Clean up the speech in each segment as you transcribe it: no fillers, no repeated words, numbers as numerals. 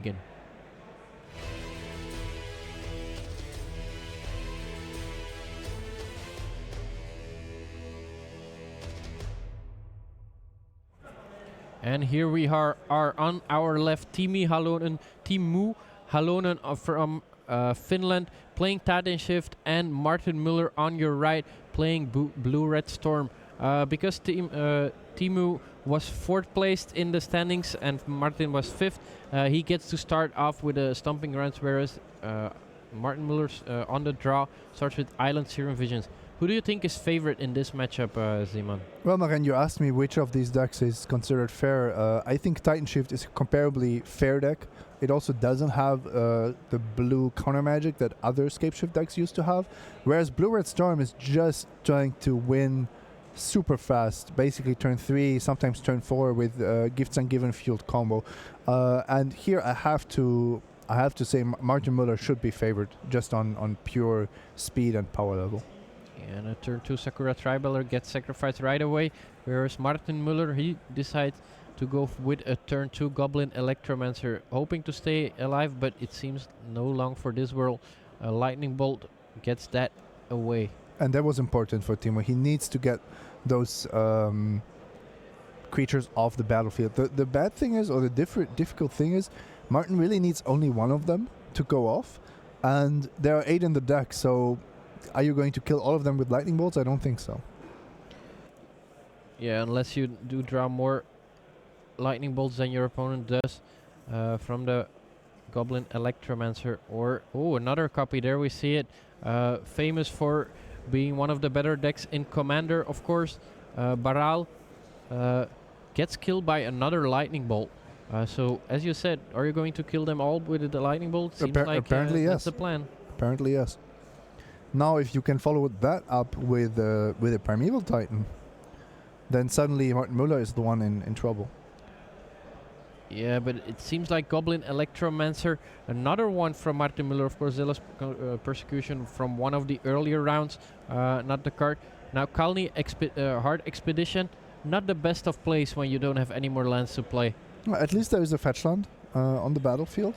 Again. And here we are on our left, Teemu Halonen from Finland, playing Titan Shift, and Martin Muller on your right, playing Blue-Red Storm. Because Teemu was 4th placed in the standings and Martin was 5th, he gets to start off with a stomping rounds, whereas Martin Muller's on the draw starts with Island Serum Visions. Who do you think is favorite in this matchup, Simon? Well, Maren, you asked me which of these decks is considered fair. I think Titan Shift is a comparably fair deck. It also doesn't have the blue counter magic that other Scape Shift decks used to have, whereas Blue-Red Storm is just trying to win super fast, basically turn 3, sometimes turn 4 with Gifts and Given fueled combo. And here I have to say Martin Muller should be favored just on pure speed and power level. And a turn 2 Sakura Triballer gets sacrificed right away, whereas Martin Muller, he decides to go with a turn 2 Goblin Electromancer, hoping to stay alive, but it seems no long for this world. A Lightning Bolt gets that away. And that was important for Teemu. He needs to get those creatures off the battlefield. The bad thing is, or the difficult thing is, Martin really needs only one of them to go off, and there are 8 in the deck, so are you going to kill all of them with lightning bolts? I don't think so. Yeah, unless you do draw more lightning bolts than your opponent does from the Goblin Electromancer. Or another copy. There we see it. Famous for being one of the better decks in Commander, of course. Baral gets killed by another lightning bolt. So, as you said, are you going to kill them all with the lightning bolt? Seems like apparently yes. That's the plan. Apparently yes. Now, if you can follow that up with a Primeval Titan, then suddenly Martin Muller is the one in trouble. Yeah, but it seems like Goblin Electromancer, another one from Martin Muller, of course, Zealous Persecution from one of the earlier rounds, not the card. Now, Kalni Hard Expedition, not the best of plays when you don't have any more lands to play. Well, at least there is a fetch land on the battlefield.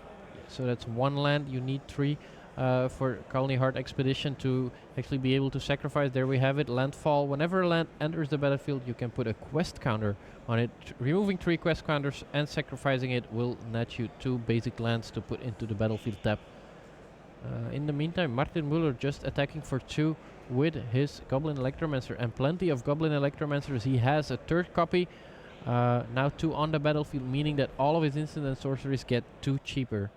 So that's 1 land, you need 3. For Kalni Hard Expedition to actually be able to sacrifice. There we have it, landfall. Whenever a land enters the battlefield, you can put a quest counter on it. Removing 3 quest counters and sacrificing it will net you 2 basic lands to put into the battlefield tap. In the meantime, Martin Muller just attacking for 2 with his Goblin Electromancer, and plenty of Goblin Electromancers. He has a 3rd copy, now 2 on the battlefield, meaning that all of his instant and sorceries get 2 cheaper.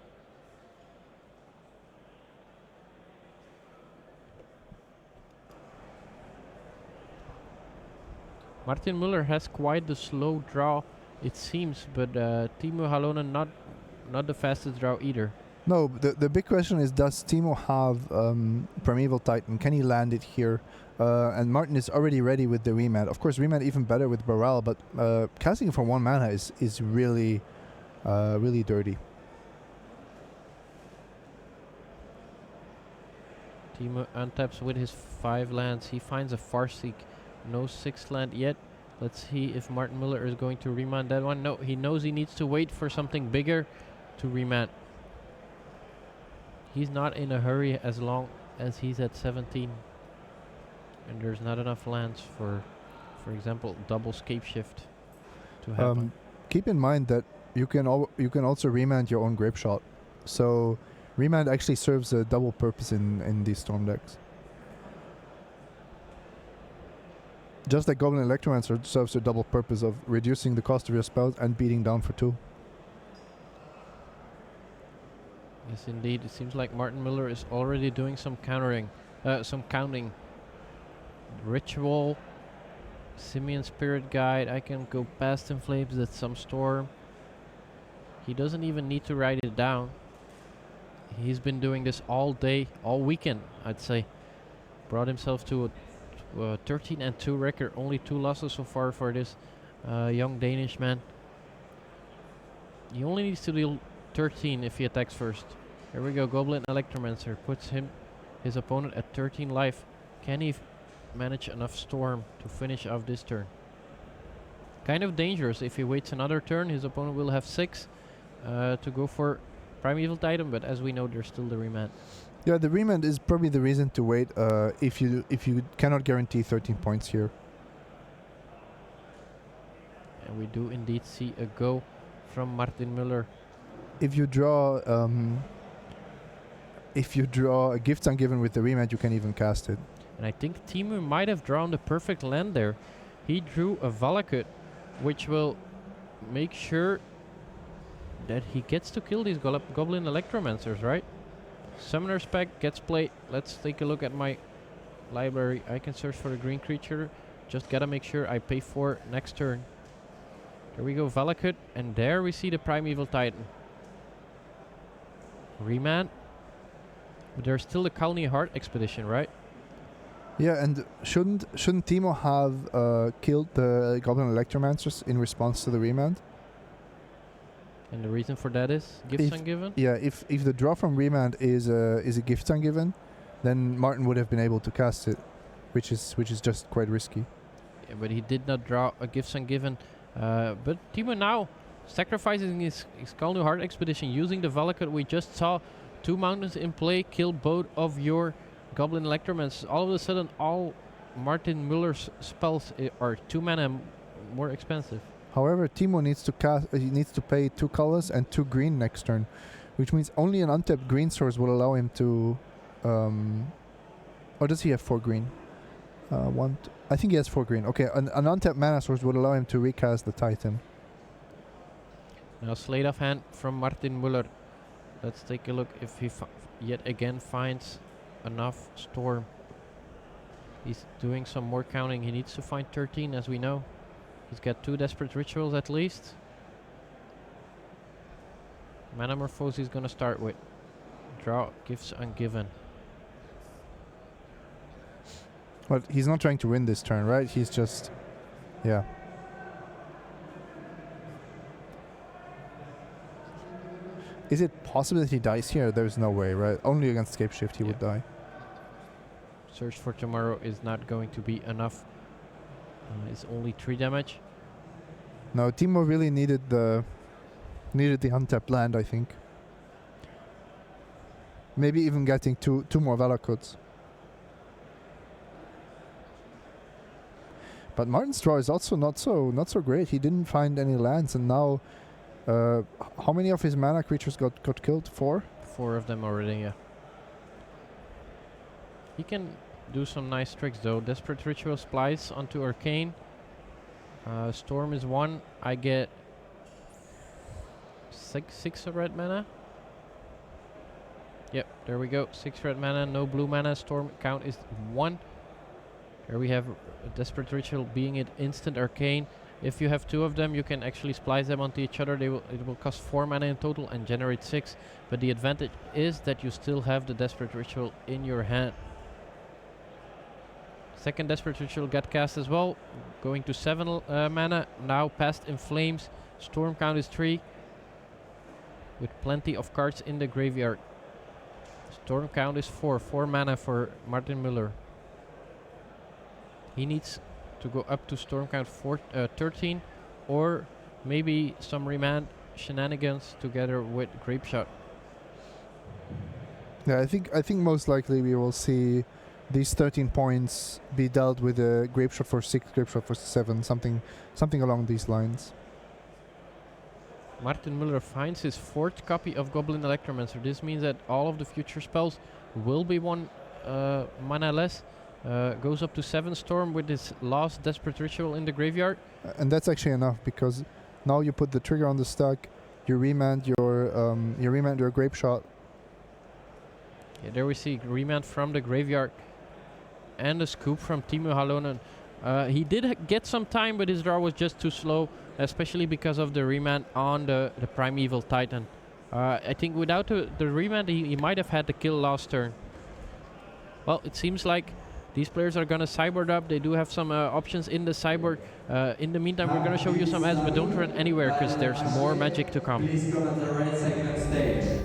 Martin Muller has quite the slow draw, it seems, but Teemu Halonen not the fastest draw either. No, the big question is, does Teemu have Primeval Titan? Can he land it here? And Martin is already ready with the Remat. Of course, Remat even better with Baral, but casting for 1 mana is really, really dirty. Teemu untaps with his 5 lands. He finds a Farseek. No 6th land yet. Let's see if Martin Muller is going to remat that one. No, he knows he needs to wait for something bigger to remat. He's not in a hurry as long as he's at 17. And there's not enough lands for example, double Scape Shift to happen. Keep in mind that you can also remand your own Grape Shot. So remand actually serves a double purpose in these Storm decks. Just like Goblin Electromancer serves a double purpose of reducing the cost of your spells and beating down for 2. Yes, indeed. It seems like Martin Muller is already doing some counting. Ritual, Simian Spirit Guide. I can go past in flames. That's some storm. He doesn't even need to write it down. He's been doing this all day, all weekend, I'd say. Brought himself to a 13-2 record, only 2 losses so far for this young Danish man. He only needs to deal 13 if he attacks first. Here we go, Goblin Electromancer puts his opponent at 13 life. Can he manage enough storm to finish off this turn? Kind of dangerous. If he waits another turn, his opponent will have 6 to go for Primeval Titan, but as we know, there's still the remand. Yeah, the remand is probably the reason to wait if you cannot guarantee 13 points here. And we do indeed see a go from Martin Müller. If you draw a Gifts Ungiven with the remand, you can even cast it. And I think Teemu might have drawn the perfect land there. He drew a Valakut, which will make sure that he gets to kill these Goblin Electromancers, right? Summoner Spec gets played. Let's take a look at my library. I can search for the green creature. Just gotta make sure I pay 4 next turn. There we go, Valakut. And there we see the Primeval Titan. Remand. But there's still the Colony Heart Expedition, right? Yeah, and shouldn't Teemu have killed the Goblin Electromancers in response to the remand? And the reason for that is Gifts Ungiven? Yeah, if the draw from remand is a Gift Ungiven, then Martin would have been able to cast it, which is just quite risky. Yeah, but he did not draw a Gifts Ungiven. But Teemu now sacrificing his Colony Heart Expedition using the Valakut. We just saw 2 mountains in play, kill both of your Goblin Electromancers. All of a sudden, all Martin Müller's spells are 2 mana more expensive. However, Teemu needs to cast. He needs to pay 2 colors and 2 green next turn, which means only an untapped green source will allow him to. Or does he have 4 green? I think he has 4 green. Okay, an untapped mana source would allow him to recast the Titan. Now Slate of Hand from Martin Müller. Let's take a look if he yet again finds enough Storm. He's doing some more counting. He needs to find 13, as we know. He's got 2 Desperate Rituals at least. Manamorphose he's gonna start with. Draw Gifts Ungiven. But he's not trying to win this turn, right? He's just... Yeah. Is it possible that he dies here? There's no way, right? Only against Scape Shift he would die. Search for Tomorrow is not going to be enough. It's only 3 damage. No, Teemu really needed the untapped land, I think. Maybe even getting two more Valakuts. But Martin's draw is also not so great. He didn't find any lands, and now how many of his mana creatures got killed? 4? 4 of them already, yeah. He can do some nice tricks though. Desperate Ritual Splice onto Arcane. Storm is 1. I get 6 red mana. Yep, there we go. 6 red mana, no blue mana. Storm count is 1. Here we have a Desperate Ritual being it instant Arcane. If you have 2 of them, you can actually splice them onto each other. It will cost 4 mana in total and generate 6. But the advantage is that you still have the Desperate Ritual in your hand. Second Desperate Ritual got cast as well, going to 7 mana. Now Past in Flames. Storm count is 3, with plenty of cards in the graveyard. Storm count is 4 mana for Martin Müller. He needs to go up to Storm count 13, or maybe some remand shenanigans together with Grape Shot. Yeah, I think most likely we will see these 13 points be dealt with a Grape Shot for 6, Grape Shot for 7, something along these lines. Martin Müller finds his 4th copy of Goblin Electromancer. This means that all of the future spells will be 1 mana less. Goes up to 7 Storm with his last Desperate Ritual in the graveyard. And that's actually enough, because now you put the trigger on the stack, you remand your Grape Shot. Yeah, there we see remand from the graveyard. And a scoop from Teemu Halonen. He did get some time, but his draw was just too slow, especially because of the remand on the Primeval Titan. I think without the remand, he might have had the kill last turn. Well, it seems like these players are going to cyborg up. They do have some options in the cyborg. In the meantime, we're going to show you some ads, but don't run anywhere because there's more magic to come. Please come at the right second stage.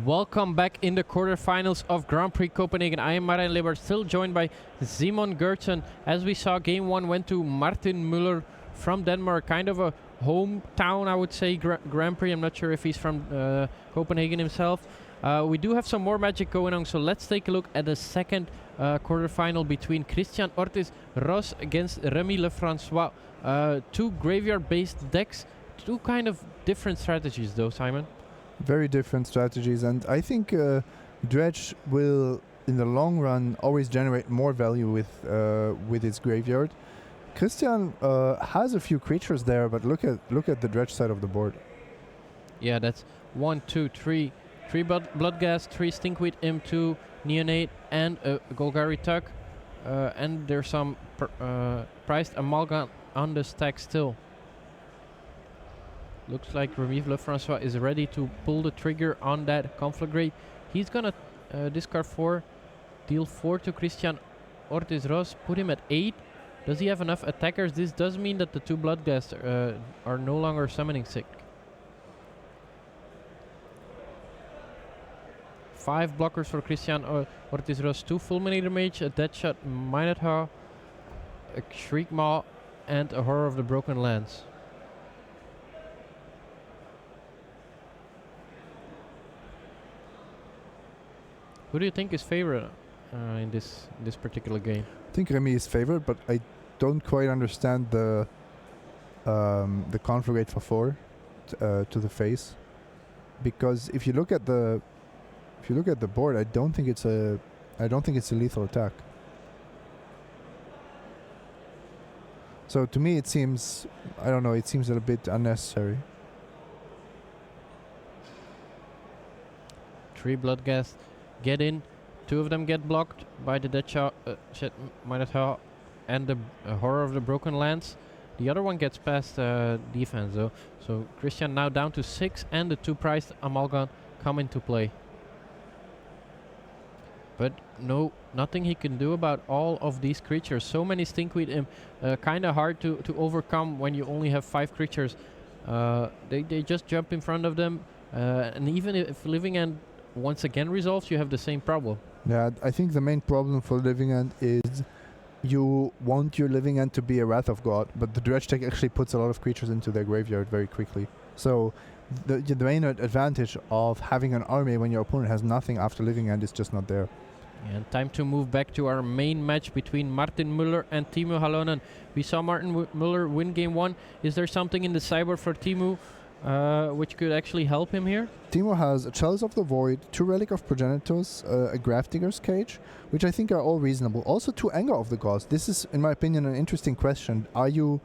Welcome back in the quarterfinals of Grand Prix Copenhagen. I am Marijn Libber, still joined by Simon Gertsen. As we saw, game one went to Martin Muller from Denmark. Kind of a hometown, I would say, Grand Prix. I'm not sure if he's from Copenhagen himself. We do have some more magic going on, so let's take a look at the second quarterfinal between Christian Ortiz Ross against Remi Francois. Two graveyard-based decks, two kind of different strategies though, Simon. Very different strategies, and I think Dredge will, in the long run, always generate more value with its graveyard. Christian has a few creatures there, but look at the Dredge side of the board. Yeah, that's 1, 2, 3 Bloodghast, 3 Stinkweed Imp, 2 Neonate, and a Golgari Tug. And there's some priced Amalgam on the stack still. Looks like Remi Francois is ready to pull the trigger on that Conflagrate. He's gonna discard 4, deal 4 to Christian Ortiz Ross, put him at 8. Does he have enough attackers? This does mean that the 2 Bloodghast are no longer summoning sick. 5 blockers for Christian Ortiz Ross, 2 Fulminator Mage, a Deadshot Minotaur, a Shriek Maw, and a Horror of the Broken Lands. Who do you think is favorite in this particular game? I think Remi is favored, but I don't quite understand the Conflagrate for 4 to the face, because if you look at the board, I don't think it's a lethal attack. So to me, it seems, I don't know, it seems a bit unnecessary. 3 Bloodghast get in. 2 of them get blocked by the Deadshot Minotaur and the Horror of the Broken Lands. The other one gets past defense though. So Christian now down to 6, and the 2 priced Amalgam come into play. But nothing he can do about all of these creatures. So many Stinkweed, kind of hard to overcome when you only have 5 creatures. They just jump in front of them, and even if Living End once again resolves, you have the same problem. Yeah, I think the main problem for Living End is you want your Living End to be a Wrath of God, but the Dredge deck actually puts a lot of creatures into their graveyard very quickly. So the main advantage of having an army when your opponent has nothing after Living End is just not there. And time to move back to our main match between Martin Muller and Teemu Halonen. We saw Martin Muller win game 1. Is there something in the cyber for Teemu which could actually help him here? Teemu has a Chalice of the Void, 2 Relic of Progenitors, a Grafdigger's Cage, which I think are all reasonable. Also 2 Anger of the Gods. This is, in my opinion, an interesting question. Are you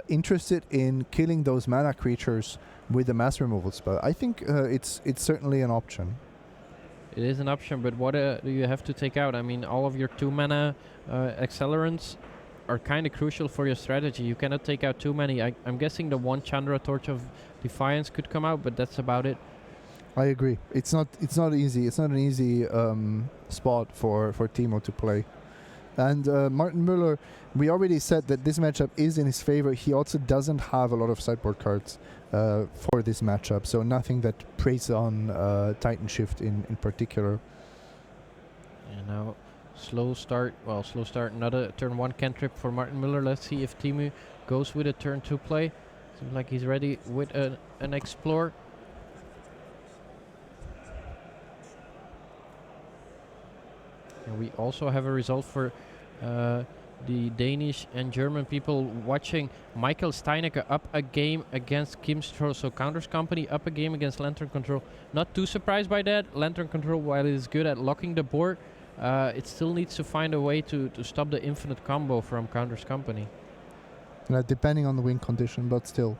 interested in killing those mana creatures with a mass removal spell? I think it's certainly an option. It is an option, but what do you have to take out? I mean, all of your 2 mana accelerants are kind of crucial for your strategy. You cannot take out too many. I'm guessing the 1 Chandra Torch of Defiance could come out, but that's about it. I agree. It's not easy. It's not an easy spot for Teemu to play. And Martin Muller, we already said that this matchup is in his favor. He also doesn't have a lot of sideboard cards for this matchup, so nothing that preys on Titan Shift in particular. And now slow start, another turn 1 cantrip for Martin Muller. Let's see if Teemu goes with a turn 2 play. Seems like he's ready with an Explore. And we also have a result for the Danish and German people watching. Michael Steinecke up a game against Kim Stroh. So Counters Company up a game against Lantern Control. Not too surprised by that. Lantern Control, while it is good at locking the board, it still needs to find a way to stop the infinite combo from Counters Company. Depending on the win condition, but still.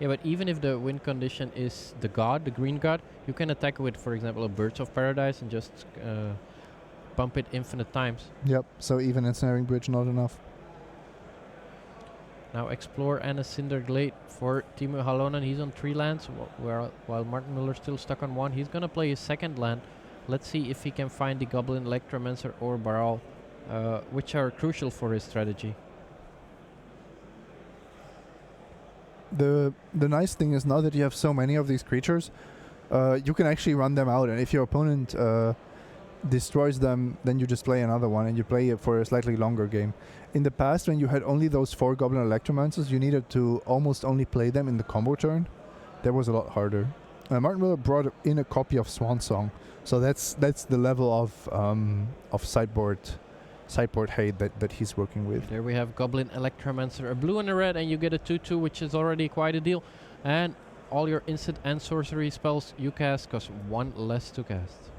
Yeah, but even if the win condition is the god, the green god, you can attack with, for example, a Birds of Paradise and just bump it infinite times. Yep, so even Ensnaring Bridge not enough. Now Explore and a Cinder Glade for Teemu Halonen. He's on 3 lands, while Martin Muller's still stuck on 1. He's gonna play his 2nd land. Let's see if he can find the Goblin, Electromancer or Baral, which are crucial for his strategy. The nice thing is, now that you have so many of these creatures, you can actually run them out, and if your opponent destroys them, then you just play another one and you play it for a slightly longer game. In the past, when you had only those 4 Goblin Electromancers, you needed to almost only play them in the combo turn. That was a lot harder. Martin Müller brought in a copy of Swan Song, so that's the level of sideboard hate that he's working with. There we have Goblin Electromancer, a blue and a red, and you get a 2/2, which is already quite a deal. And all your instant and sorcery spells you cast cost 1 less to cast.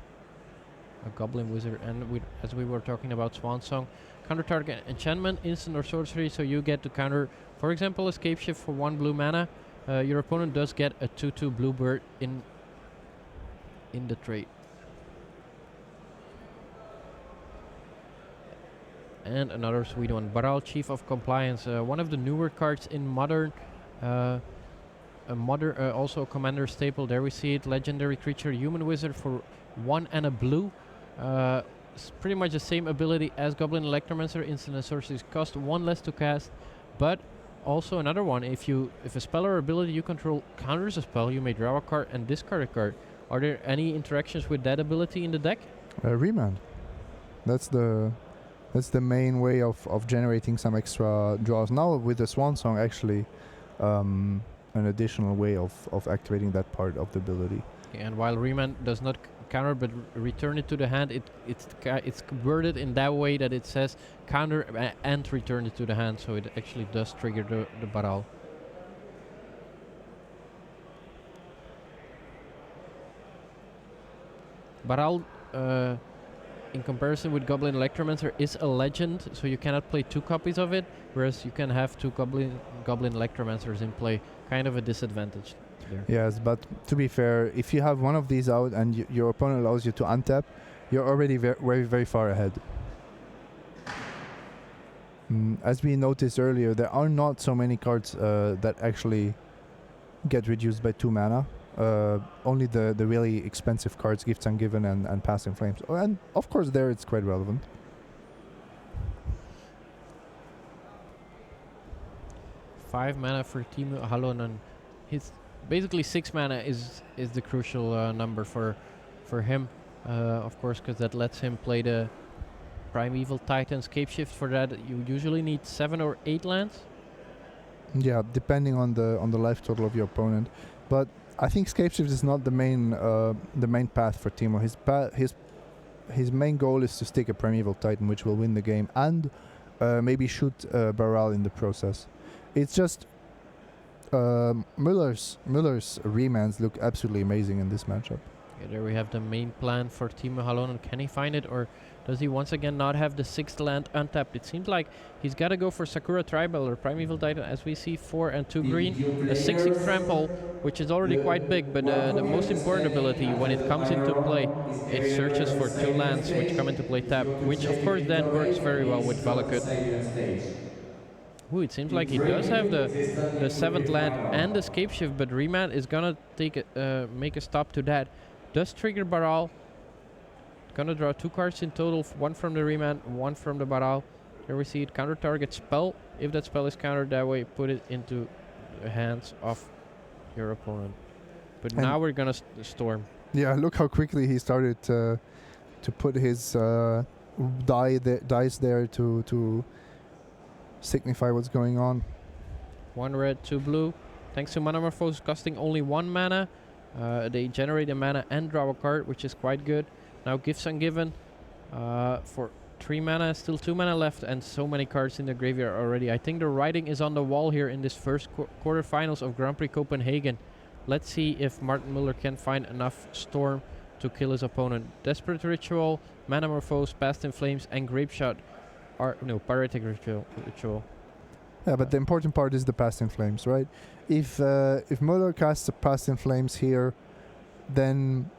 A Goblin Wizard, and as we were talking about Swan Song, counter target enchantment, instant or sorcery, so you get to counter, for example, Escape Shift for 1 blue mana. Your opponent does get a 2/2 blue bird in the trade. And another sweet one, Baral, Chief of Compliance, one of the newer cards in Modern. Also a commander staple. There we see it, legendary creature, human wizard for 1 and a blue. It's pretty much the same ability as Goblin Electromancer. Instant and sorceries cost 1 less to cast, but also another one. If a spell or ability you control counters a spell, you may draw a card and discard a card. Are there any interactions with that ability in the deck? Remand. That's the main way of generating some extra draws. Now with the Swan Song, actually, an additional way of activating that part of the ability. Okay, and while Remand does not counter but return it to the hand, it's worded in that way that it says counter and return it to the hand, so it actually does trigger the Baral. Baral, in comparison with Goblin Electromancer, is a legend, so you cannot play 2 copies of it, whereas you can have 2 Goblin Electromancers in play. Kind of a disadvantage there. Yes, but to be fair, if you have one of these out and your opponent allows you to untap, you're already very, very far ahead. As we noticed earlier, there are not so many cards that actually get reduced by 2 mana. Only the really expensive cards, Gifts Ungiven and Past in Flames. Oh, and of course there it's quite relevant. 5 mana for Teemu Halonen. His basically 6 mana is the crucial number for him, of course, because that lets him play the Primeval Titan Escape Shift. For that you usually need 7 or 8 lands. Yeah, depending on the life total of your opponent. But I think Escape Shift is not the main path for Teemu. His main goal is to stick a Primeval Titan, which will win the game, and maybe shoot Baral in the process. It's just Müller's remands look absolutely amazing in this matchup. Okay, there we have the main plan for Teemu Halonen. Can he find it, or does he once again not have the 6th land untapped? It seems like he's got to go for Sakura Tribal or Primeval Titan, as we see 4 and 2 green, a 6 trample, which is already quite big, but the most important ability when it comes into play, it searches for 2 lands which come into play tap, which of course then works very well with Valakut. Ooh, it seems like he does have the 7th land and the Escape Shift, but Remand is gonna make a stop to that. Does trigger Baral. Gonna draw 2 cards in total, 1 from the Remand, 1 from the Baral. Here we see it, counter target spell. If that spell is countered that way, put it into the hands of your opponent. But and now we're gonna storm. Yeah, look how quickly he started to put his dice there to signify what's going on. 1 red, 2 blue. Thanks to Manamorphose costing only 1 mana, they generate a mana and draw a card, which is quite good. Now Gifts Ungiven for 3 mana, still 2 mana left, and so many cards in the graveyard already. I think the writing is on the wall here in this first quarterfinals of Grand Prix Copenhagen. Let's see if Martin Müller can find enough Storm to kill his opponent. Desperate Ritual, Manamorphose, Past in Flames, and Grapeshot are Pyretic Ritual. Yeah, but the important part is the Past in Flames, right? If Müller casts a Past in Flames here, then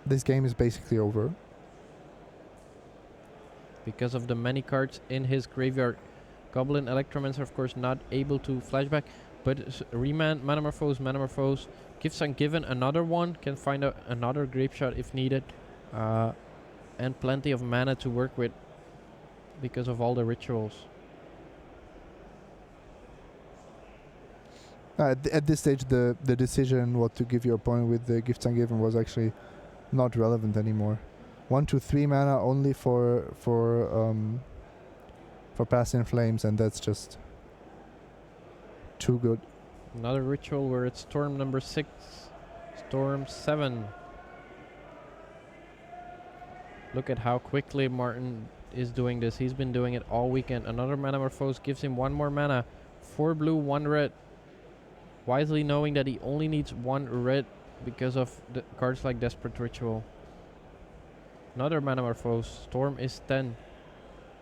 this game is basically over. Because of the many cards in his graveyard. Goblin Electromancer, of course, not able to flashback, but Remand, Manamorphose, Gifts Ungiven, another one, can find another Grapeshot if needed, and plenty of mana to work with because of all the rituals. At this stage, the decision what to give your opponent with the gifts ungiven was actually not relevant anymore. 1, 2, 3 mana only for Pass in Flames, and that's just too good. Another ritual where it's storm number 6, storm 7. Look at how quickly Martin is doing this. He's been doing it all weekend. Another Manamorphose gives him 1 more mana. 4 blue, 1 red. Wisely knowing that he only needs 1 red because of the cards like Desperate Ritual. Another Manamorphose. Storm is 10.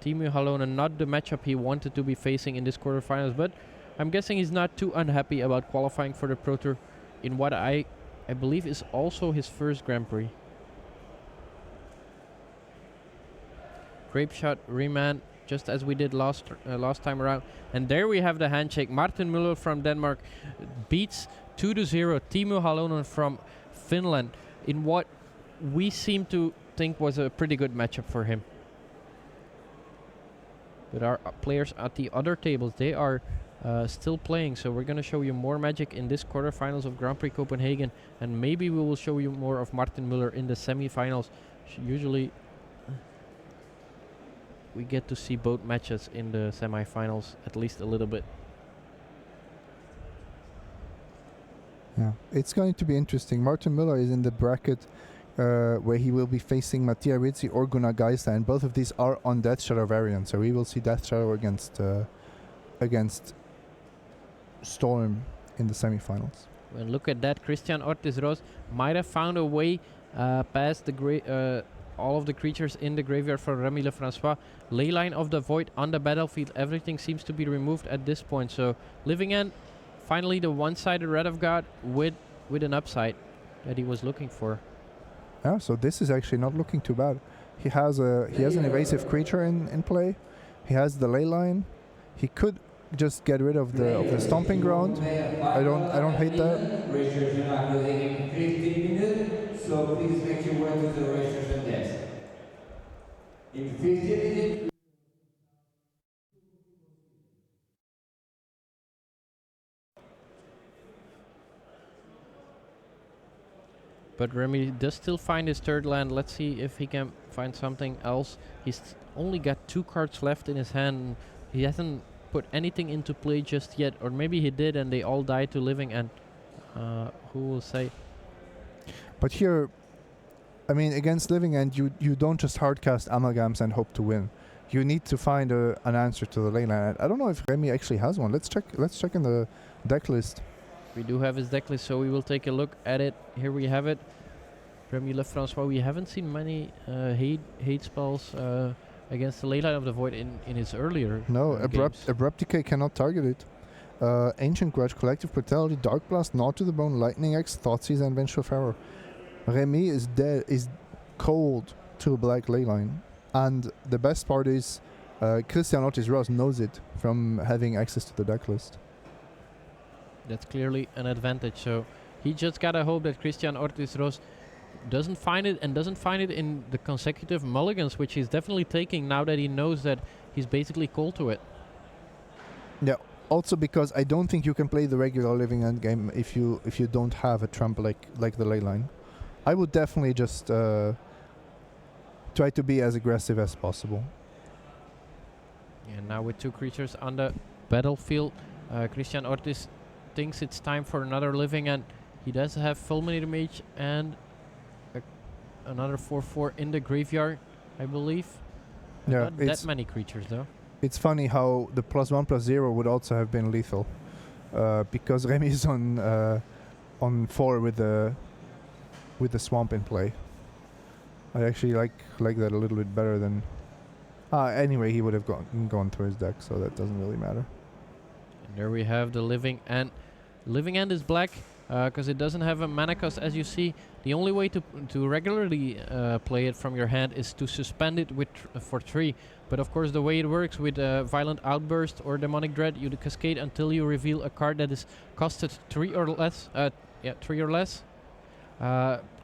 Teemu Halonen, not the matchup he wanted to be facing in this quarterfinals, but I'm guessing he's not too unhappy about qualifying for the Pro Tour in what I believe is also his first Grand Prix. Grape Shot, Remand, just as we did last time around. And there we have the handshake. Martin Muller from Denmark beats 2-0 Teemu Halonen from Finland in what we seem to think was a pretty good matchup for him. But our players at the other tables, they are still playing, so we're going to show you more magic in this quarterfinals of Grand Prix Copenhagen, and maybe we will show you more of Martin Muller in the semifinals. Usually we get to see both matches in the semifinals at least a little bit. Yeah, it's going to be interesting. Martin Muller is in the bracket where he will be facing Mattia, Rizzi or Gunnar, Geissler, and both of these are on Death Shadow variant, so we will see Death Shadow against Storm in the semifinals. And look at that, Christian Ortiz might have found a way past the all of the creatures in the graveyard for Remi Francois. Leyline of the Void on the battlefield, everything seems to be removed at this point, so Living End, finally the one-sided Red of God with an upside that he was looking for. Yeah, so this is actually not looking too bad. He has an evasive creature in play. He has the Leyline. He could just get rid of the Stomping Ground. I don't hate that. So please make your way to the registration desk. In 15 minutes. But Remi does still find his third land. Let's see if he can find something else. He's only got 2 cards left in his hand. He hasn't put anything into play just yet, or maybe he did and they all died to Living End. Who will say? But here, I mean, against Living End, you don't just hardcast Amalgams and hope to win. You need to find an answer to the Leyline. I don't know if Remi actually has one. Let's check in the deck list. We do have his deck list, so we will take a look at it. Here we have it. Remi Francois. We haven't seen many hate spells against the Leyline of the Void in his earlier Abrupt Decay cannot target it. Ancient Grudge, Collective Brutality, Dark Blast, Gnaw to the Bone, Lightning Axe, Thoughtseize, and Vengeful Pharaoh. Remi is dead, is cold to a black Leyline. And the best part is Christian Ortiz knows it from having access to the deck list. That's clearly an advantage, so he just gotta hope that Christian Ortiz doesn't find it, and doesn't find it in the consecutive mulligans, which he's definitely taking now that he knows that he's basically cold to it. Yeah, also because I don't think you can play the regular Living End game if you don't have a trump like the Leyline. I would definitely just try to be as aggressive as possible. And now with 2 creatures on the battlefield, Christian Ortiz thinks it's time for another Living End. He does have Fulminator Mage and another 4/4 in the graveyard, I believe. Yeah, not that many creatures though. It's funny how the +1/+0 would also have been lethal, because Remi is on 4 with the swamp in play. I actually like that a little bit better than. Anyway, he would have gone through his deck, so that doesn't really matter. And there we have the Living End. Living End is black because it doesn't have a mana cost, as you see. The only way to regularly play it from your hand is to suspend it with for 3. But of course, the way it works with Violent Outburst or Demonic Dread, you cascade until you reveal a card that is costed 3 or less. 3 or less.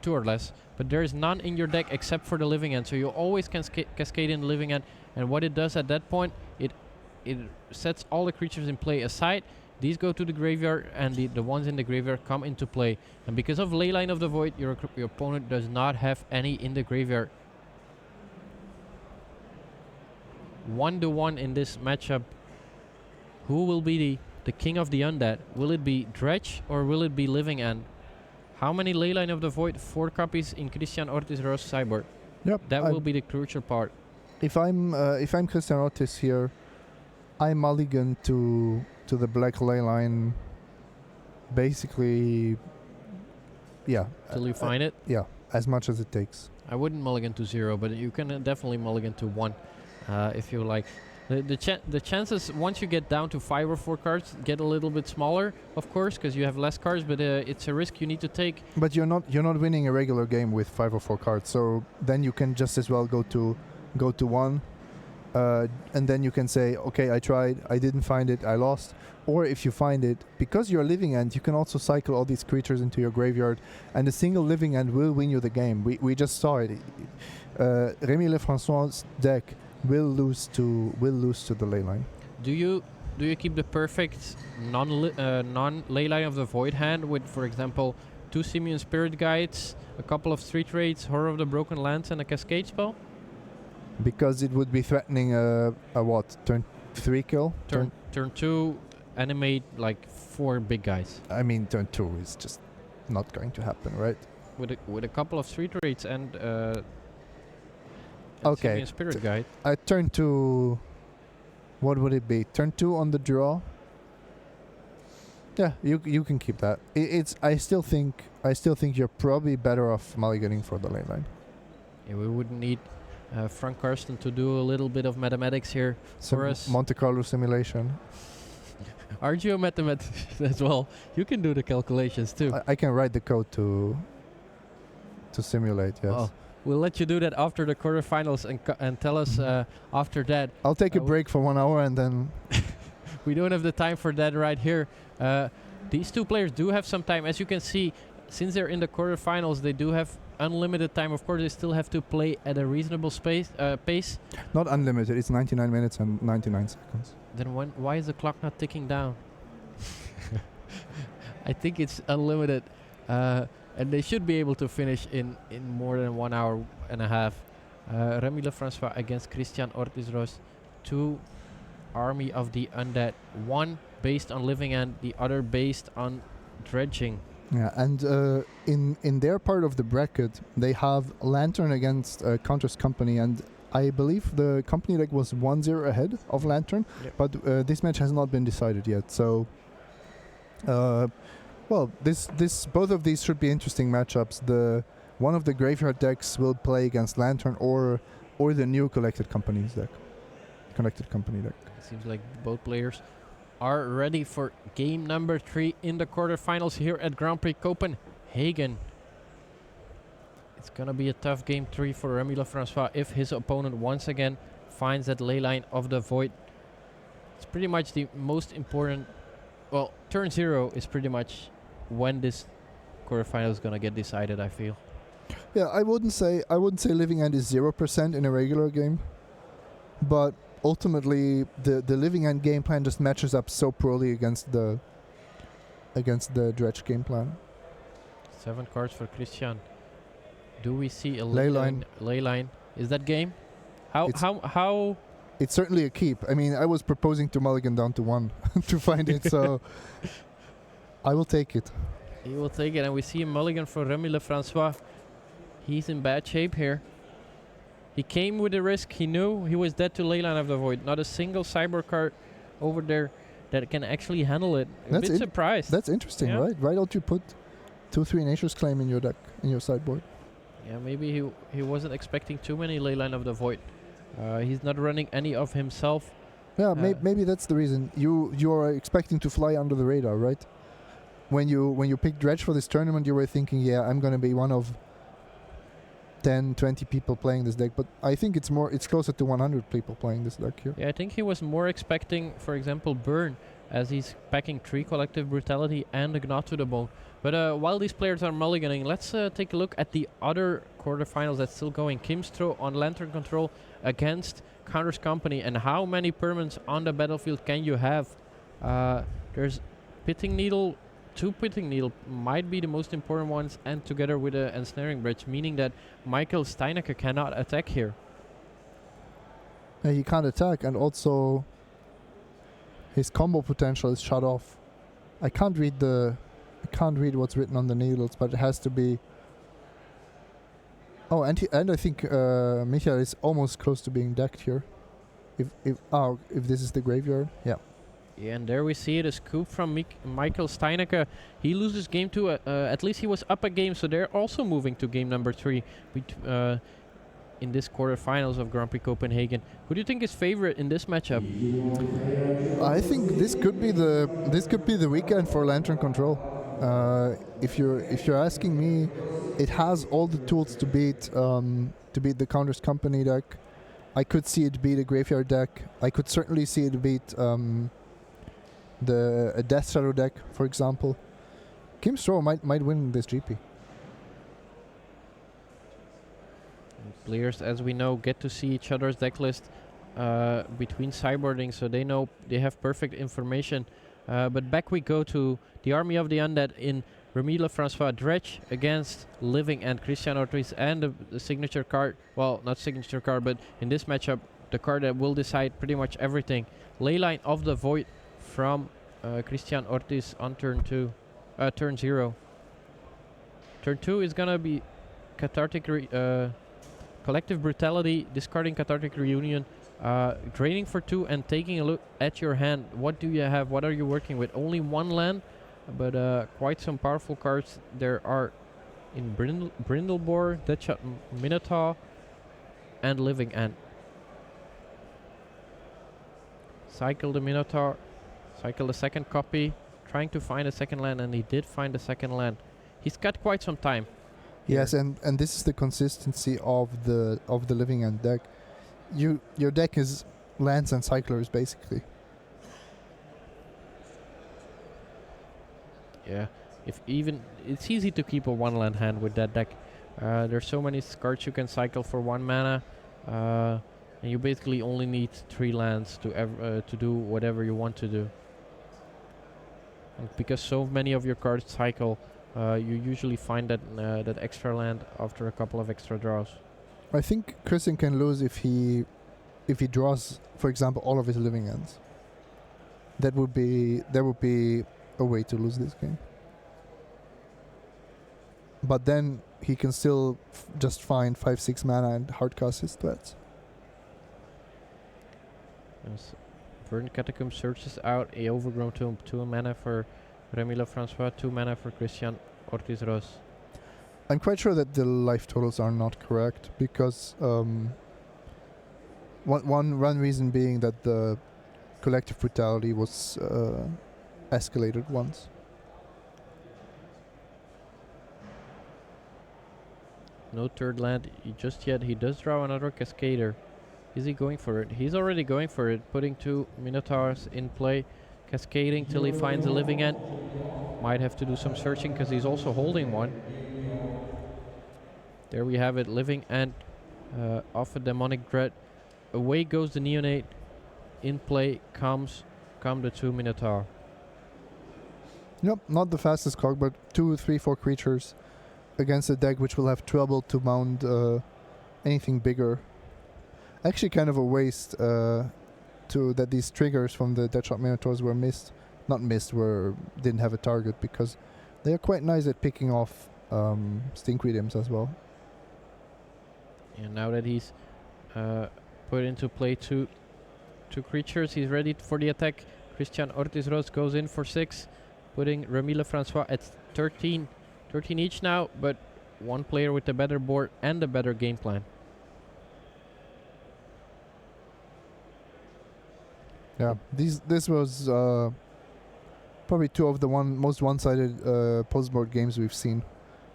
2 or less. But there is none in your deck except for the Living End, so you always can cascade in the Living End. And what it does at that point, it sets all the creatures in play aside. These go to the graveyard, and the ones in the graveyard come into play. And because of Leyline of the Void, your opponent does not have any in the graveyard. 1-1 in this matchup. Who will be the king of the undead? Will it be Dredge or will it be Living End? How many Leyline of the Void? 4 copies in Christian Ortiz Rose sideboard. Yep. That will be the crucial part. If I'm Christian Ortiz here, I mulligan to the black Leyline. Basically, yeah. Till you find it? Yeah, as much as it takes. I wouldn't mulligan to 0, but you can definitely mulligan to 1 if you like. The chances once you get down to 5 or 4 cards get a little bit smaller, of course, because you have less cards. But it's a risk you need to take. But you're not winning a regular game with 5 or 4 cards, so then you can just as well go to 1, and then you can say, okay, I tried, I didn't find it, I lost. Or if you find it, because you're Living End, you can also cycle all these creatures into your graveyard, and a single Living End will win you the game. We just saw it. Remi Francois' deck will lose to the Leyline. Do you keep the perfect non Leyline of the Void hand with, for example, 2 Simian Spirit Guides, a couple of Street Raids, Horror of the Broken Lands, and a Cascade spell? Because it would be threatening a what, turn 3 kill? Turn 2, animate like 4 big guys. I mean, turn 2 is just not going to happen, right? With a couple of Street Raids and okay. Simian Spirit Guide. I turn 2. What would it be? Turn 2 on the draw. Yeah, you can keep that. I still think you're probably better off mulliganing for the Leyline. Yeah, we wouldn't need Frank Karsten to do a little bit of mathematics here for us. Monte Carlo simulation. Aren't you a mathematician as well? You can do the calculations too. I can write the code to simulate. Yes. Oh, we'll let you do that after the quarterfinals and tell us after that. I'll take a break for 1 hour and then. We don't have the time for that right here. These 2 players do have some time, as you can see. Since they're in the quarterfinals, they do have unlimited time. Of course, they still have to play at a reasonable pace. Not unlimited. It's 99 minutes and 99 seconds. Then why is the clock not ticking down? I think it's unlimited. And they should be able to finish in more than 1 hour and a half. Remi Francois against Christian Ortiz Rose. 2 Army of the Undead. 1 based on Living End, the other based on Dredging. Yeah, and in their part of the bracket, they have Lantern against Counter's Company, and I believe the Company deck was 1-0 ahead of Lantern, but this match has not been decided yet. So, well, both of these should be interesting matchups. One of the graveyard decks will play against Lantern or the new Connected Company deck. It seems like both players are ready for game number 3 in the quarterfinals here at Grand Prix Copenhagen. It's gonna be a tough game 3 for Remi Francois if his opponent once again finds that Leyline of the Void. It's pretty much the most important. Well, turn 0 is pretty much when this quarterfinal is gonna get decided, I feel. Yeah, I wouldn't say Living End is 0% in a regular game, but ultimately the Living End game plan just matches up so poorly against the Dredge game plan. 7 cards for Christian. Do we see a Leyline? Is that game? How? It's certainly a keep. I mean, I was proposing to mulligan down to 1 to find it, so I will take it. He will take it, and we see a mulligan for Remi Francois. He's in bad shape here. He came with a risk. He knew he was dead to Leyline of the Void. Not a single cyber card over there that can actually handle it. A bit surprised. That's interesting, right? Why don't you put 2/3 Nature's Claim in your deck, in your sideboard? Yeah, maybe he wasn't expecting too many Leyline of the Void. He's not running any of himself. Yeah, maybe that's the reason. You are expecting to fly under the radar, right? When you picked Dredge for this tournament, you were thinking, yeah, I'm going to be one of 10, 20 people playing this deck, but I think it's closer to 100 people playing this deck here. Yeah, I think he was more expecting, for example, Burn, as he's packing 3 Collective Brutality and a Gnat to the Bone. But while these players are mulliganing, let's take a look at the other quarterfinals that's still going. Stroh on Lantern Control against Counter's Company, and how many permanents on the battlefield can you have? There's pitting needle. 2 pitting needle might be the most important ones, and together with a ensnaring bridge, meaning that Michael Steinecke cannot attack here. He can't attack, and also his combo potential is shut off. I can't read what's written on the needles, but it has to be. Oh, and I think Mattia is almost close to being decked here. If this is the graveyard, yeah. Yeah, and there we see it, a scoop from Michael Steinecke. He loses game 2. At least he was up a game, so they're also moving to game number 3 in this quarterfinals of Grand Prix Copenhagen. Who do you think is favorite in this matchup? I think this could be the weekend for Lantern Control. If you're asking me, it has all the tools to beat the Counters Company deck. I could see it beat a Graveyard deck. I could certainly see it beat a Death Shadow deck, for example. Kim Stroh might win this GP. Players, as we know, get to see each other's deck list between sideboarding, so they know they have perfect information. But back we go to the Army of the Undead in Remi Francois Dredge against Living and Christian Ortiz, and the signature card, well, not signature card, but in this matchup, the card that will decide pretty much everything. Leyline of the Void from Christian Ortiz on turn 0. Turn 2 is gonna be Cathartic Collective Brutality, discarding Cathartic Reunion, draining for 2 and taking a look at your hand. What do you have? What are you working with? Only 1 land, but quite some powerful cards there are in Brindlebore, Deadshot Minotaur, and Living End. Cycle the Minotaur, cycle the second copy, trying to find a second land, and he did find a second land. He's got quite some time. Yes, and this is the consistency of the Living End deck. Your deck is lands and cyclers basically. Yeah, it's easy to keep a 1 land hand with that deck. There's so many cards you can cycle for 1 mana, and you basically only need 3 lands to do whatever you want to do. And because so many of your cards cycle, you usually find that extra land after a couple of extra draws. I think Christian can lose if he draws, for example, all of his Living Ends. That would be a way to lose this game. But then he can still just find 5-6 mana and hardcast his threats. Yes. Verdant Catacomb searches out a Overgrown Tomb, 2 mana for Remi Francois, 2 mana for Christian Ortiz Ros. I'm quite sure that the life totals are not correct because one reason being that the Collective Brutality was escalated once. No third land just yet. He does draw another Cascader. Is he going for it? He's already going for it, putting 2 Minotaurs in play, cascading till he finds a Living End. Might have to do some searching because he's also holding 1. There we have it, Living End off a Demonic Dread. Away goes the Neonate. In play come the 2 Minotaur. Yep, not the fastest cog, but 2, 3, 4 creatures against a deck which will have trouble to mount anything bigger. Actually, kind of a waste that these triggers from the Deadshot Minotaurs were missed. Not missed, didn't have a target, because they are quite nice at picking off Stinkredeems as well. And now that he's put into play 2 creatures, he's ready for the attack. Christian Ortiz Ros goes in for 6, putting Remi Francois at 13 each now, but 1 player with the better board and the better game plan. Yeah, this was probably 2 of the most one-sided post-board games we've seen,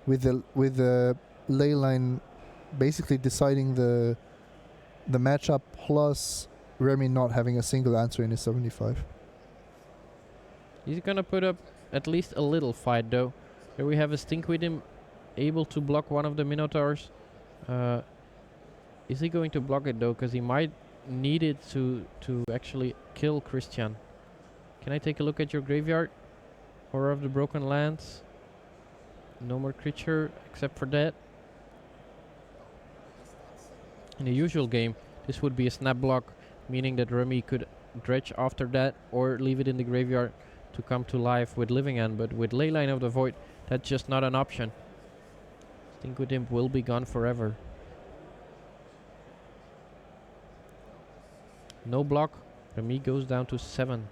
with the ley line basically deciding the matchup, plus Remi not having a single answer in his 75. He's gonna put up at least a little fight though. Here we have a Stinkredeem able to block one of the Minotaurs. Is he going to block it though? Because he might need it to actually kill Christian. Can I take a look at your graveyard? Horror of the Broken Lands. No more creature except for that. In the usual game, this would be a snap block, meaning that Remi could dredge after that or leave it in the graveyard to come to life with Living End, but with Leyline of the Void, that's just not an option. Stinkwood Imp will be gone forever. No block, Remi goes down to 7.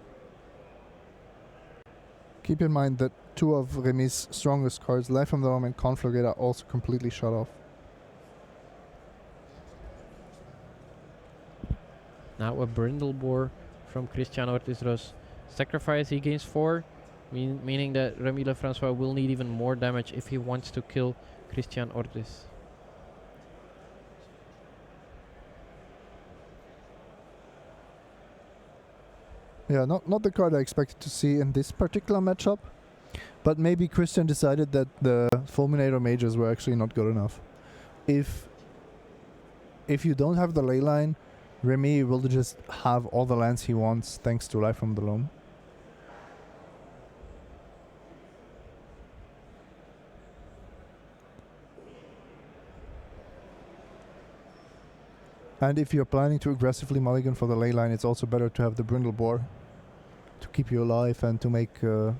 Keep in mind that 2 of Remi's strongest cards, Life from the Loam and Conflagate, are also completely shut off. Now a Brindlebore from Christian Ortiz. Sacrifice, he gains 4, meaning that Remi Francois will need even more damage if he wants to kill Christian Ortiz. Yeah, not the card I expected to see in this particular matchup, but maybe Christian decided that the Fulminator Mages were actually not good enough. If you don't have the Leyline, Remi will just have all the lands he wants thanks to Life from the Loam. And if you're planning to aggressively mulligan for the Leyline, it's also better to have the Brindlebore to keep you alive and to make to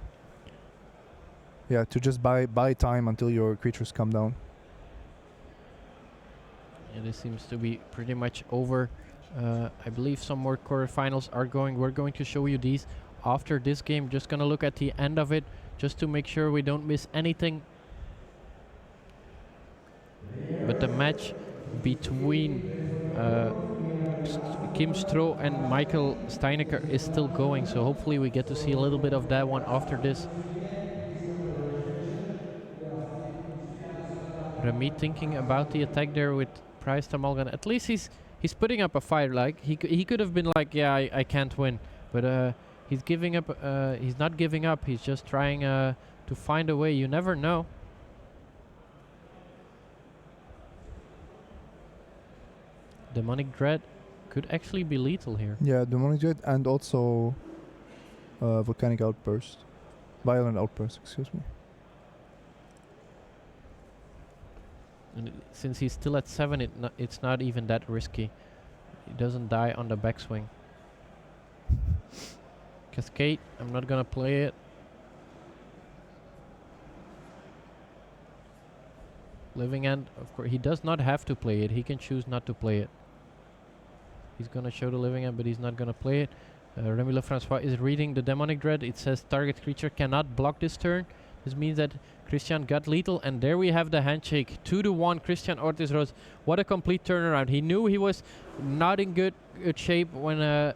just buy time until your creatures come down. Yeah, this seems to be pretty much over. I believe some more quarterfinals are going. We're going to show you these after this game. Just gonna look at the end of it just to make sure we don't miss anything. But the match between Kim Stroh and Michael Steinecke is still going, so hopefully we get to see a little bit of that one after this. Remi thinking about the attack there with Price Amalgam. At least he's putting up a fight. Like he could have been like, yeah, I can't win, but he's giving up. He's not giving up. He's just trying to find a way. You never know. Demonic Dread could actually be lethal here. Yeah, Demonic Dread and also Volcanic Outburst. Violent Outburst, excuse me. And since he's still at 7, it's not even that risky. He doesn't die on the backswing. Cascade, I'm not gonna play it. Living End, of course, he does not have to play it. He can choose not to play it. He's gonna show the Living End, but he's not gonna play it. Remi Francois is reading the Demonic Dread. It says target creature cannot block this turn. This means that Christian got lethal, and there we have the handshake. 2-1, Christian Ortiz. What a complete turnaround. He knew he was not in good shape when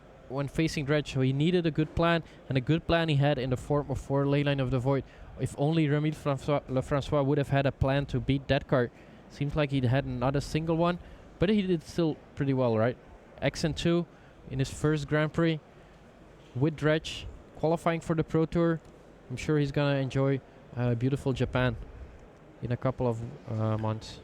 facing Dredge, so he needed a good plan, and a good plan he had in the form of 4 Leyline of the Void. If only Remi Francois would have had a plan to beat that card. Seems like he had not a single one, but he did still pretty well, right? XN2 in his first Grand Prix with Dredge, qualifying for the Pro Tour. I'm sure he's gonna enjoy beautiful Japan in a couple of months.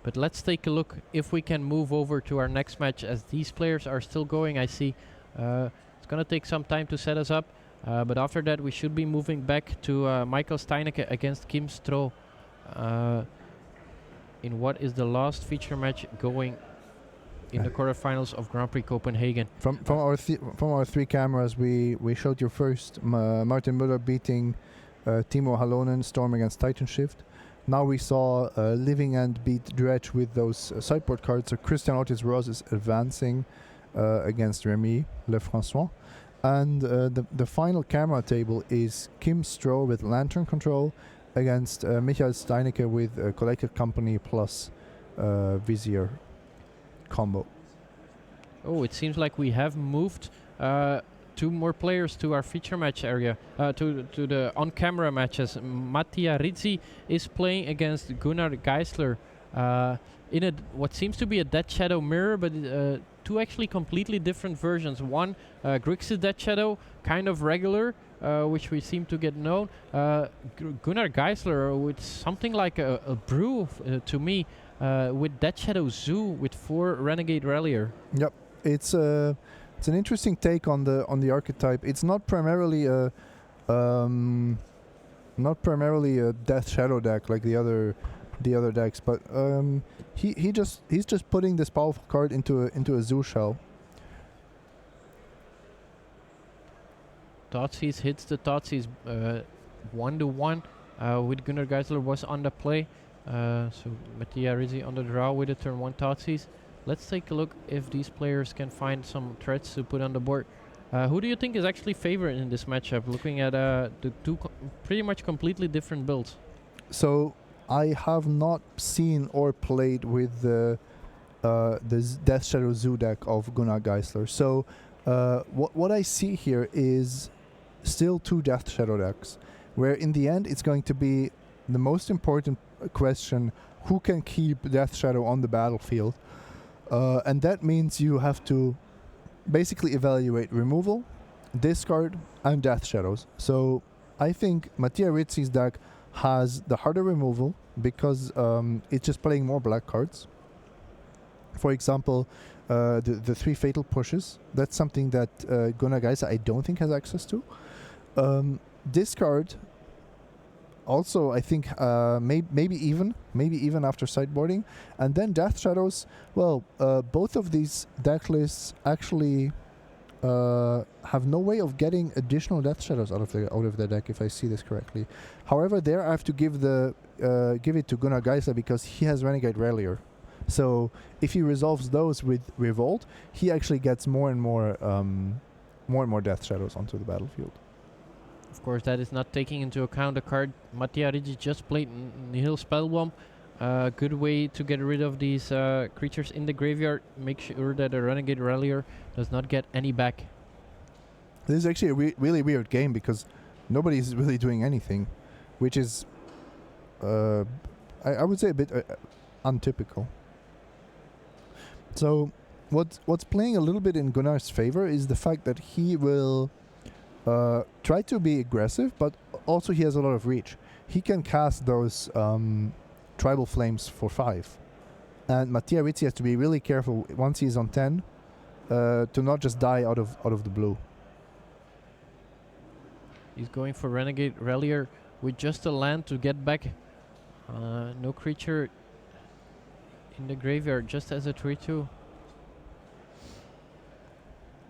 But let's take a look if we can move over to our next match, as these players are still going. I see it's gonna take some time to set us up, but after that we should be moving back to Michael Steinecke against Kim Stroh in what is the last feature match going in the quarterfinals of Grand Prix Copenhagen. From our 3 cameras, we showed you first Martin Müller beating Teemu Halonen, Storm against Titan Shift. Now we saw Living End beat Dredge with those sideboard cards. So Christian Ortiz is advancing against Remi Francois. And the final camera table is Kim Stroh with Lantern Control against Michael Steinecke with Collected Company plus Vizier combo. Oh, it seems like we have moved 2 more players to our feature match area, to the on-camera matches. Mattia Rizzi is playing against Gunnar Geissler in what seems to be a Dead Shadow mirror, but 2 actually completely different versions. One, Grixis Dead Shadow, kind of regular, which we seem to get known. Gunnar Geissler with something like a brew to me, with Dead Shadow Zoo with 4 Renegade Rallier. Yep, it's It's an interesting take on the archetype. It's not primarily a Death Shadow deck like the other decks, but he's just putting this powerful card into a zoo shell. Thoughtseize hits the Thoughtseize 1-1 with Gunnar Geissler was on the play. So Mattia Rizzi on the draw with a turn 1 Thoughtseize. Let's take a look if these players can find some threats to put on the board. Who do you think is actually favored in this matchup, looking at the two pretty much completely different builds? So I have not seen or played with the Death Shadow Zoo deck of Gunnar Geissler. So what I see here is still two Death Shadow decks, where in the end it's going to be the most important question: who can keep Death Shadow on the battlefield? And that means you have to basically evaluate removal, discard, and Death Shadows. So I think Mattia Rizzi's deck has the harder removal because it's just playing more black cards. For example, the 3 fatal pushes. That's something that Gunnar Geissler I don't think has access to. Discard. Also, I think maybe even after sideboarding, and then Death Shadows. Well, both of these deck lists actually have no way of getting additional Death Shadows out of their deck, if I see this correctly. However, there I have to give it to Gunnar Geissler because he has Renegade Rallier. So if he resolves those with Revolt, he actually gets more and more Death Shadows onto the battlefield. Of course, that is not taking into account the card Mattia Rizzi just played Nihil Spellbomb. Good way to get rid of these creatures in the graveyard. Make sure that a Renegade Rallier does not get any back. This is actually a really weird game because nobody's really doing anything, which is, I would say, a bit untypical. So what's playing a little bit in Gunnar's favor is the fact that he will try to be aggressive, but also he has a lot of reach. He can cast those Tribal Flames for 5. And Mattia Rizzi has to be really careful once he's on 10 to not just die out of the blue. He's going for Renegade Rallier with just a land to get back. No creature in the graveyard, just as a 3/2.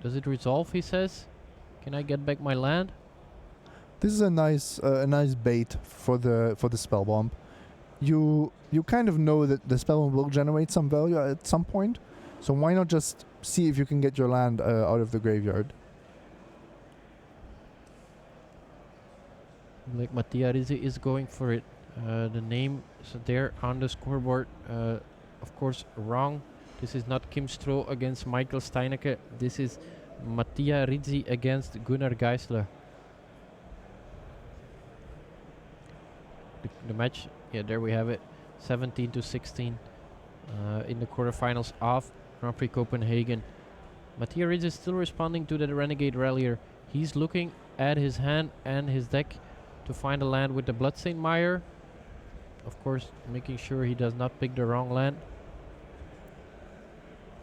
Does it resolve, he says? Can I get back my land? This is a nice bait for the Spellbomb. You kind of know that the Spellbomb will generate some value at some point, so why not just see if you can get your land out of the graveyard? Like Mattia Rizzi is going for it. The name is there on the scoreboard. Of course, wrong. This is not Kim Stroh against Michael Steinecke. This is Mattia Rizzi against Gunnar Geissler. The match, yeah, there we have it. 17-16 in the quarterfinals of Grand Prix Copenhagen. Mattia Rizzi is still responding to the Renegade Rallier. He's looking at his hand and his deck to find a land with the Bloodstained Mire. Of course, making sure he does not pick the wrong land.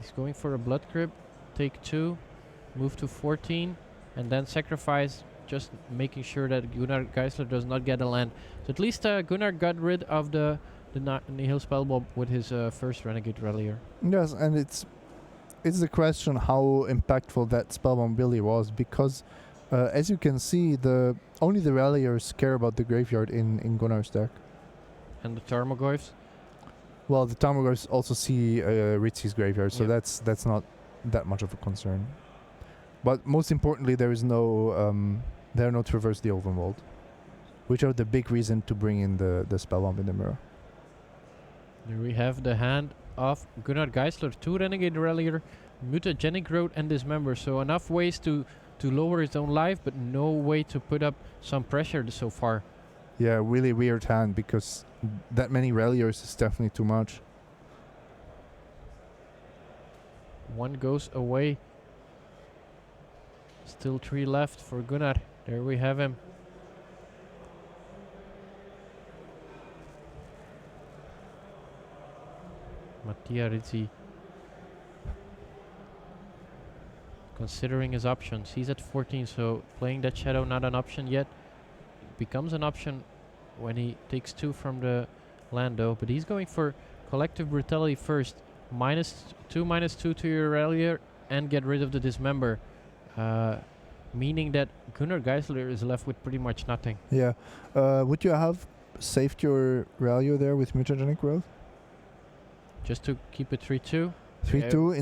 He's going for a Blood Grip. Take 2. Move to 14. And then sacrifice. Just making sure that Gunnar Geissler does not get a land. So at least Gunnar got rid of the Nihil Spellbomb with his first Renegade Rallier. Yes, and it's the question how impactful that Spellbomb really was, because as you can see, only the Ralliers care about the graveyard in Gunnar's deck. And the Tarmogoyfs? Well, the Tarmogoyfs also see Ritzi's graveyard, so Yep. that's not that much of a concern. But most importantly, there is there are no Traverse the Overworld, which are the big reason to bring in the Spellbomb in the mirror. There we have the hand of Gunnar Geissler. 2 Renegade Rallier, Mutagenic Growth, and Dismember. So enough ways to lower his own life, but no way to put up some pressure so far. Yeah, really weird hand, because that many Ralliers is definitely too much. One goes away. Still 3 left for Gunnar. There we have him. Mattia Rizzi considering his options. He's at 14, so playing that shadow not an option yet. Becomes an option when he takes 2 from the Lando, but he's going for collective brutality first. -2 to your rallier and get rid of the dismember. Meaning that Gunnar Geissler is left with pretty much nothing. Yeah. Would you have saved your rallier there with mutagenic growth? Just to keep it 3-2. 3-2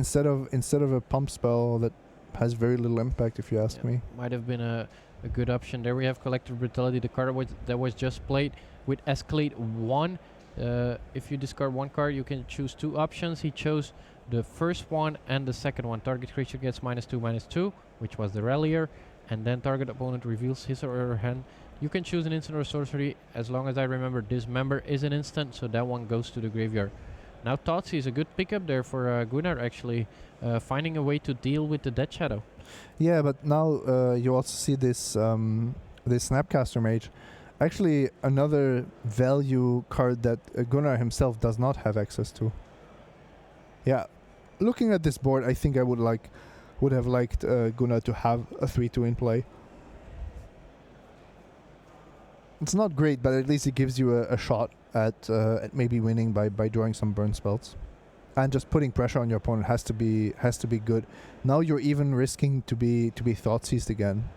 instead of a pump spell that has very little impact, if you ask me. Might have been a good option. There we have collective brutality, the card that was just played with escalate 1. If you discard 1 card, you can choose 2 options. He chose the first one and the second one. Target creature gets -2/-2, which was the rallier, and then target opponent reveals his or her hand. You can choose an instant or sorcery. As long as I remember, dismember is an instant, so that one goes to the graveyard. Now Tatsi is a good pickup there for Gunnar, actually finding a way to deal with the Death Shadow. Yeah, but now you also see this this Snapcaster Mage. Actually, another value card that Gunnar himself does not have access to. Yeah, looking at this board, I think I would have liked Gunnar to have a 3-2 in play. It's not great, but at least it gives you a shot at maybe winning by drawing some burn spells, and just putting pressure on your opponent has to be good. Now you're even risking to be thought seized again,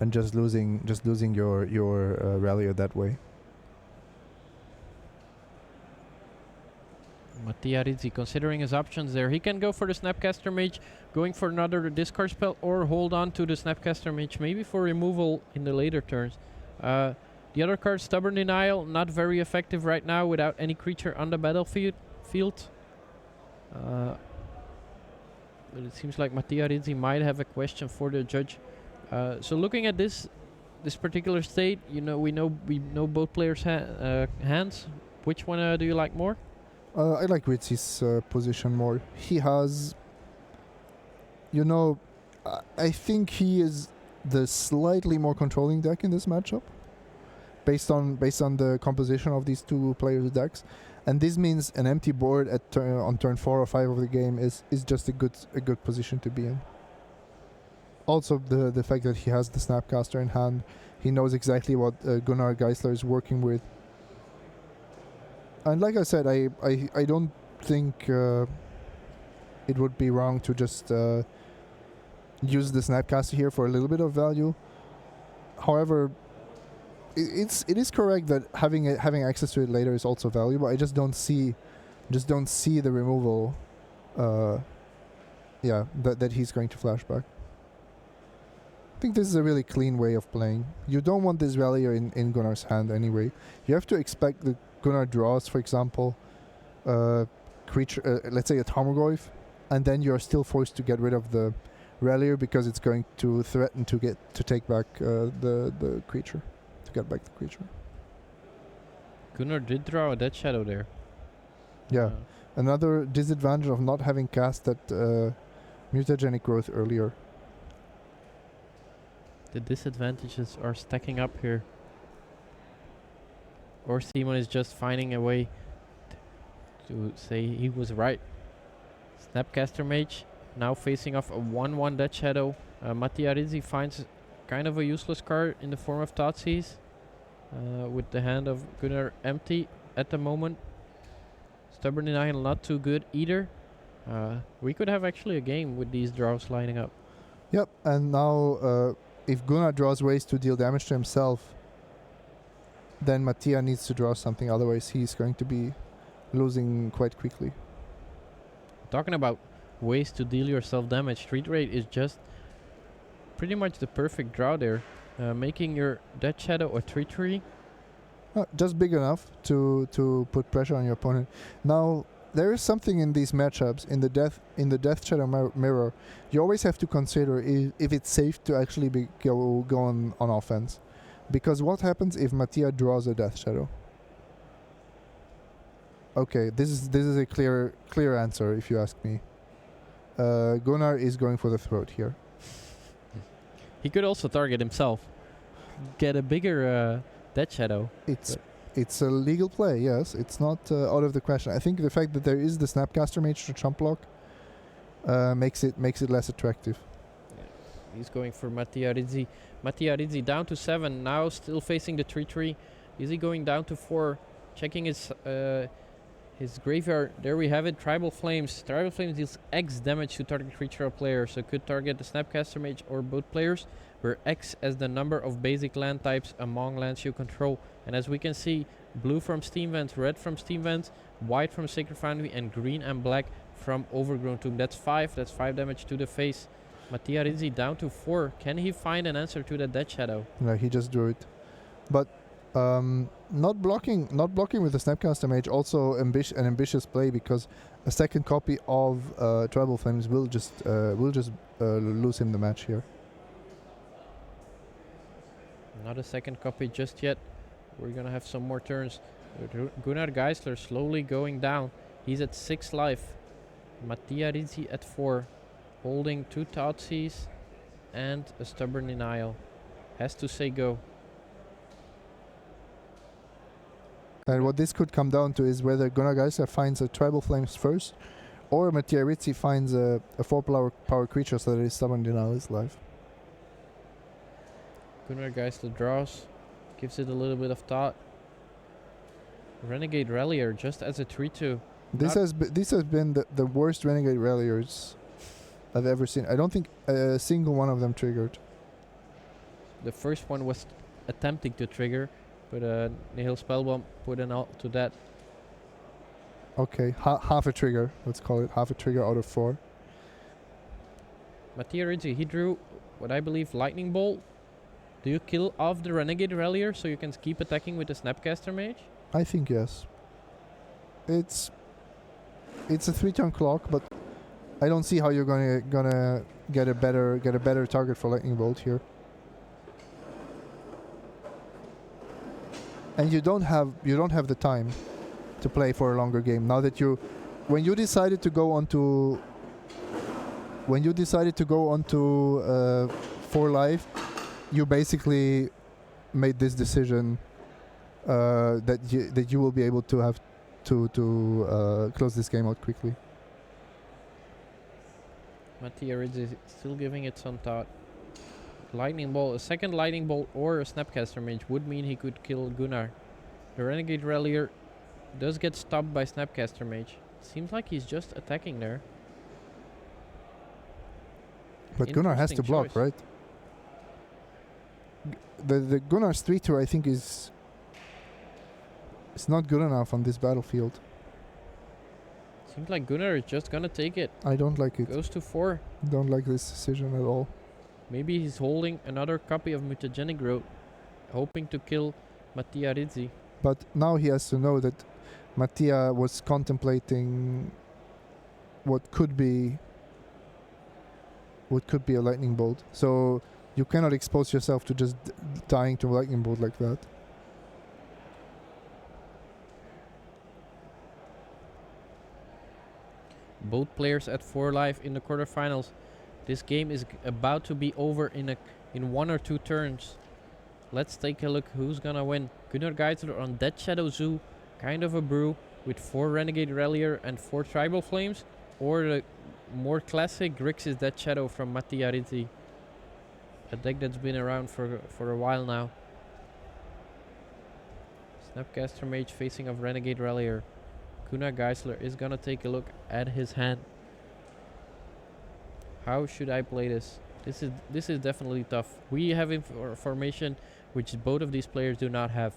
and just losing your rallier that way. Mattia Rizzi considering his options there. He can go for the Snapcaster Mage, going for another discard spell, or hold on to the Snapcaster Mage, maybe for removal in the later turns. The other card, Stubborn Denial, not very effective right now without any creature on the battlefield. But it seems like Mattia Rizzi might have a question for the judge. So looking at this particular state, we know both players' hands. Which one do you like more? I like Ritzi's position more. He has, I think he is the slightly more controlling deck in this matchup, based on the composition of these two players' decks, and this means an empty board on turn 4 or 5 of the game is just a good position to be in. Also, the fact that he has the Snapcaster in hand, he knows exactly what Gunnar Geissler is working with. And like I said, I don't think it would be wrong to just use the Snapcaster here for a little bit of value. However, it is correct that having access to it later is also valuable. I just don't see the removal. That he's going to flashback. I think this is a really clean way of playing. You don't want this rallier in Gunnar's hand anyway. You have to expect that Gunnar draws, for example, creature, let's say a Tarmogoyf, and then you're still forced to get rid of the rallier because it's going to threaten to take back the creature, to get back the creature. Gunnar did draw a Death Shadow there. Yeah, another disadvantage of not having cast that mutagenic growth earlier. The disadvantages are stacking up here. Or Simon is just finding a way to say he was right. Snapcaster Mage now facing off a 1/1 Death Shadow. Mattia Rizzi finds kind of a useless card in the form of Thoughtseize, with the hand of Gunnar empty at the moment. Stubborn Denial not too good either. We could have actually a game with these draws lining up. Yep, and now if Gunnar draws ways to deal damage to himself, then Mattia needs to draw something, otherwise he's going to be losing quite quickly. Talking about ways to deal yourself damage, Street Raid is just pretty much the perfect draw there, making your Death Shadow a 3/3. Just big enough to put pressure on your opponent. Now, there is something in these matchups, in the Death Shadow mirror, you always have to consider if it's safe to actually go on offense. Because what happens if Mattia draws a Death Shadow? Okay, this is a clear answer if you ask me. Gunnar is going for the throat here. He could also target himself, get a bigger Death Shadow. It's a legal play, yes. It's not out of the question. I think the fact that there is the Snapcaster Mage to chump block makes it less attractive. He's going for Mattia Rizzi. Mattia Rizzi down to 7. Now still facing the 3-3. Is he going down to 4? Checking his graveyard. There we have it. Tribal Flames. Tribal Flames deals X damage to target creature or player. So could target the Snapcaster Mage or both players. Where X as the number of basic land types among lands you control. And as we can see, blue from Steam Vents, red from Steam Vents, white from Sacred Foundry, and green and black from Overgrown Tomb. That's 5. That's 5 damage to the face. Mattia Rizzi down to 4. Can he find an answer to that Dead Shadow? No, he just drew it. But not blocking with the Snapcaster Mage also an ambitious play, because a second copy of Tribal Flames will just lose him the match here. Not a second copy just yet. We're gonna have some more turns. Gunnar Geissler slowly going down. He's at 6 life. Mattia Rizzi at 4. Holding 2 Thoughtseize and a Stubborn Denial. Has to say go. And what this could come down to is whether Gunnar Geissler finds a Tribal Flames first, or Mattia Rizzi finds a 4 power creature so that his Stubborn Denial is live. Gunnar Geissler draws. Gives it a little bit of thought. Renegade Rallier just as a 3-2. This has been the worst Renegade Ralliers I've ever seen. I don't think a single one of them triggered. The first one was attempting to trigger, but Nihil Spellbomb put an halt to that. Okay, half a trigger, let's call it. Half a trigger out of 4. Mattia Rizzi, he drew what I believe Lightning Bolt. Do you kill off the Renegade Rallier so you can keep attacking with the Snapcaster Mage? I think yes. It's a 3-turn clock, but I don't see how you're gonna get a better target for Lightning Bolt here. And you don't have the time to play for a longer game. Now that when you decided to go onto 4 life, you basically made this decision that you will be able to have to close this game out quickly. Mattia Rizzi is still giving it some thought. Lightning Bolt, a second Lightning Bolt or a Snapcaster Mage would mean he could kill Gunnar. The Renegade Rallier does get stopped by Snapcaster Mage. Seems like he's just attacking there. But Gunnar has to block, choice. right? The Gunnar's 3-2 I think is not good enough on this battlefield. Seems like Gunnar is just gonna take it. I don't like it. Goes to 4. Don't like this decision at all. Maybe he's holding another copy of Mutagenic Growth, hoping to kill Mattia Rizzi. But now he has to know that Mattia was contemplating what could be a Lightning Bolt. So you cannot expose yourself to just dying to a Lightning Bolt like that. Both players at 4 life in the quarterfinals. This game is about to be over in 1 or 2 turns. Let's take a look who's gonna win. Gunnar Geissler on Dead Shadow Zoo, kind of a brew, with 4 Renegade Rallier and 4 Tribal Flames, or the more classic Grixis Dead Shadow from Mattia Rizzi. A deck that's been around for a while now. Snapcaster Mage facing of Renegade Rallier. Gunnar Geissler is gonna take a look at his hand. How should I play this? This is definitely tough. We have information which both of these players do not have.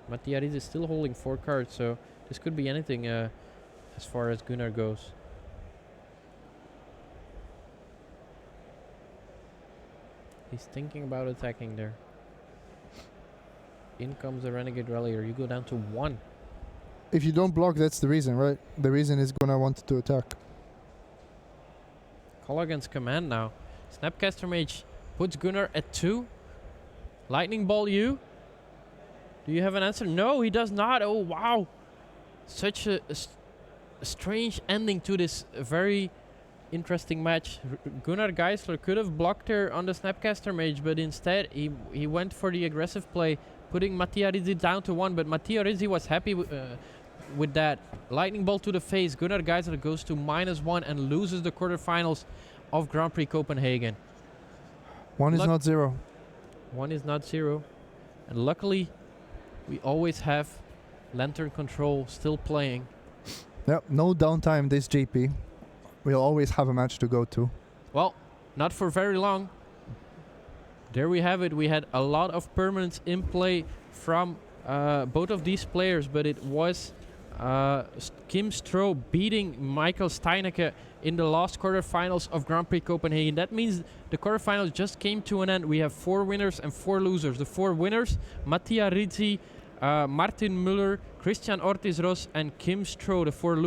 Mattia Rizzi is still holding 4 cards, so this could be anything as far as Gunnar goes. He's thinking about attacking there. In comes the Renegade Rallier. You go down to 1. If you don't block, that's the reason, right? The reason is Gunnar wanted to attack. Call against command now. Snapcaster Mage puts Gunnar at 2. Lightning Ball you. Do you have an answer? No, he does not. Oh, wow. Such a strange ending to this very interesting match. Gunnar Geissler could have blocked her on the Snapcaster Mage, but instead he went for the aggressive play, putting Mattia Rizzi down to 1. But Mattia Rizzi was happy with that lightning bolt to the face, Gunnar Geissler goes to -1 and loses the quarterfinals of Grand Prix Copenhagen. One is not 0. One is not 0. And luckily, we always have Lantern Control still playing. Yep, no downtime this GP. We'll always have a match to go to. Well, not for very long. There we have it. We had a lot of permanents in play from both of these players, but it was Kim Stroh beating Michael Steinecke in the last quarterfinals of Grand Prix Copenhagen. That means the quarterfinals just came to an end. We have 4 winners and 4 losers. The 4 winners, Mattia, Rizzi, Martin Muller, Christian Ortiz and Kim Stroh. The 4